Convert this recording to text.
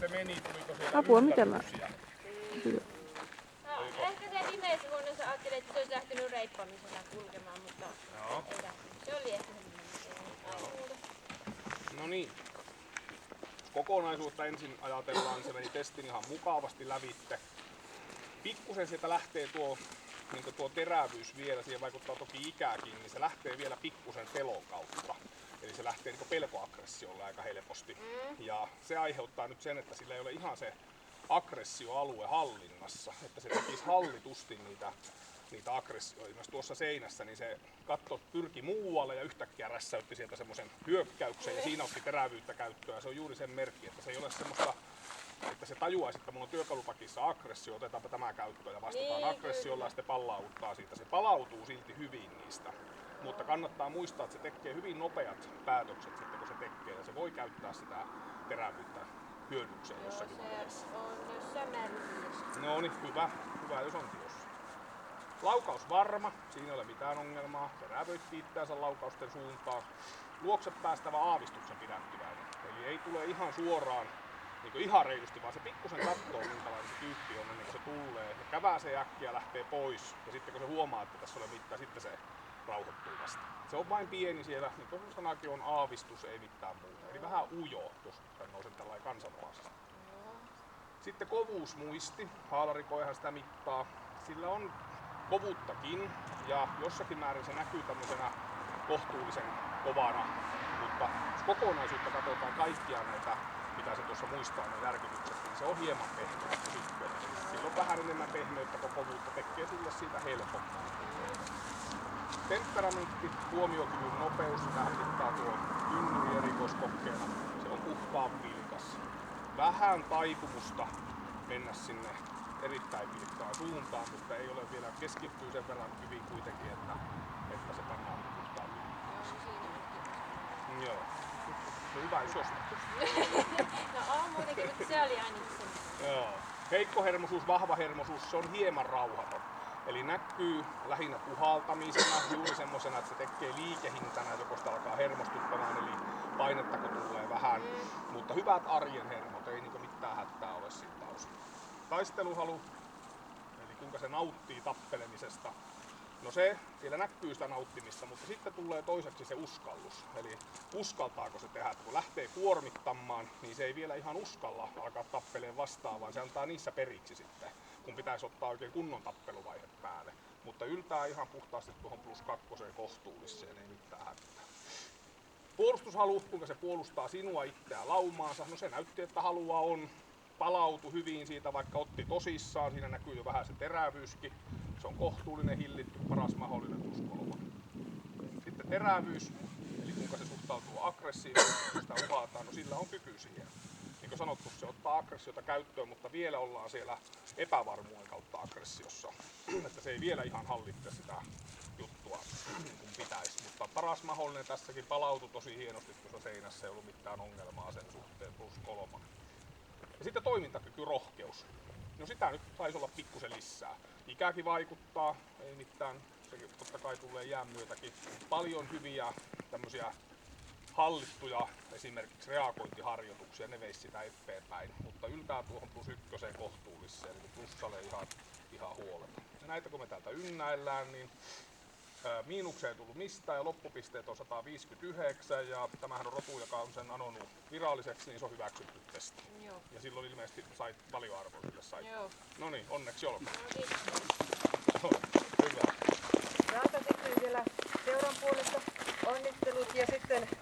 se meni? Tuliko siellä Apua, miten mä... No, ehkä se viimeisen vuonna sä ajattelit, että se olisi lähtenyt reippamisella kulkemaan, mutta ei lähtenyt. Se oli ehkä semmoinen. No niin. Kokonaisuutta ensin ajatellaan, niin se meni testin ihan mukavasti lävitte. Pikkusen sieltä lähtee tuo terävyys vielä, siihen vaikuttaa toki ikäkin, niin se lähtee vielä pikkusen pelon kautta. Eli se lähtee niin pelkoaggressiolle aika helposti. Ja se aiheuttaa nyt sen, että sillä ei ole ihan se aggressioalue hallinnassa. Että se tekisi hallitusti niitä aggressioita. Myös tuossa seinässä niin se pyrki muualle ja yhtäkkiä rässäytti sieltä semmoisen hyökkäyksen ja siinä otti terävyyttä käyttöön. Se on juuri sen merkki, että se ei ole semmoista, että se tajuaisi, että mulla on työkalupakissa aggressio, otetaanpa tämä käyttöön ja vastataan aggressiolla ja sitten palauttaa siitä. Se palautuu silti hyvin niistä. Mutta kannattaa muistaa, että se tekee hyvin nopeat päätökset sitten, kun se tekee. Ja se voi käyttää sitä terävyyttä hyödykseen jossakin vaiheessa. On jossain määrin. No niin, hyvä jos on tiossa. Laukaus varma, siinä ei ole mitään ongelmaa. Se räävöitti itseänsä laukausten suuntaan. Luokse päästävä aavistuksen pidättyväinen. Eli ei tule ihan suoraan, niin ihan reilusti, vaan se pikkusen katsoo, minkälainen se tyyppi on ennen kuin se tulee. Ja käväsee äkkiä, lähtee pois. Ja sitten kun se huomaa, että tässä ei ole mitään, sitten se rauhoittuu vasta. Se on vain pieni siellä, niin kuin sanakin on aavistus, ei mitään muuta. Eli vähän ujo, jos sanoo sen tällainen kansanmaisesti. Sitten kovuusmuisti, haalarikoihan sitä mittaa. Sillä on kovuuttakin ja jossakin määrin se näkyy tämmöisenä kohtuullisen kovana, mutta jos kokonaisuutta katsotaan kaikkia näitä, mitä se tuossa muistaa, ne järkytykset, niin se on hieman pehmeä. Sillä on vähän enemmän pehmeyttä, kun kovuutta tekee sille siitä helpommin. Temperamentti, huomiokyvyn nopeus, sitä mittaa tuo tynnyri erikoiskokeena. Se on puhtaan vilkas. Vähän taipumusta mennä sinne erittäin vilkkaan suuntaan, mutta ei ole vielä keskittyy sen verran hyvin kuitenkin, että se pannaan puhtaan vilkkaasti. Joo. No hyvä, jos No on muutenkin, mutta se oli ainakin se. Joo. Heikkohermosuus, vahvahermosuus, se on hieman rauhaton. Eli näkyy lähinnä puhaltamisena, juuri semmosena, että se tekee liikehintänä, joko sitä alkaa hermostuttamaan, eli painetta kun tulee vähän. Mutta hyvät arjen hermot, ei niinku mitään hätää ole siltä osin. Taisteluhalu, eli kuinka se nauttii tappelemisesta. No se, siellä näkyy sitä nauttimista, mutta sitten tulee toiseksi se uskallus. Eli uskaltaako se tehdä, että kun lähtee kuormittamaan, niin se ei vielä ihan uskalla alkaa tappeleen vastaan, vaan se antaa niissä periksi sitten, kun pitäisi ottaa oikein kunnon tappeluvaihe päälle. Mutta yltää ihan puhtaasti tuohon +2 kohtuulliseen, ei mitään hätää. Puolustushalu, kuinka se puolustaa sinua itseään laumaansa, no se näytti, että halua on. Palautui hyvin siitä, vaikka otti tosissaan, siinä näkyy jo vähän se terävyyskin. Se on kohtuullinen, hillitty, paras mahdollinen +3. Sitten terävyys, eli kuinka se suhtautuu aggressiivisesti, kun sitä uhataan, no sillä on kyky siihen. Niin kuin sanottu, se ottaa aggressiota käyttöön, mutta vielä ollaan siellä epävarmuuden kautta aggressiossa. Että se ei vielä ihan hallitse sitä juttua niin kuin pitäisi. Mutta paras mahdollinen tässäkin palautui tosi hienosti tuossa seinässä, ei ollut mitään ongelmaa sen suhteen +3. Ja sitten toimintakyky, rohkeus. No sitä nyt taisi olla pikkusen lisää. Ikäkin vaikuttaa, ei mitään, se totta kai tulee jään myötäkin. Paljon hyviä tämmöisiä hallittuja esimerkiksi reagointiharjoituksia, ne veisi sitä eteenpäin. Mutta yltää tuohon +1 kohtuulliseen, eli plussalle ihan huolella. Ja näitä kun me täältä ynnäillään, niin miinukseen ei tullut mistään ja loppupisteet on 159 ja tämähän on rotu, joka on sen anonut viralliseksi, niin se on hyväksytty testi. Joo. Ja silloin ilmeisesti sait valioarvoisille sait. Joo. No niin, onneksi olkoon. No, kiitos.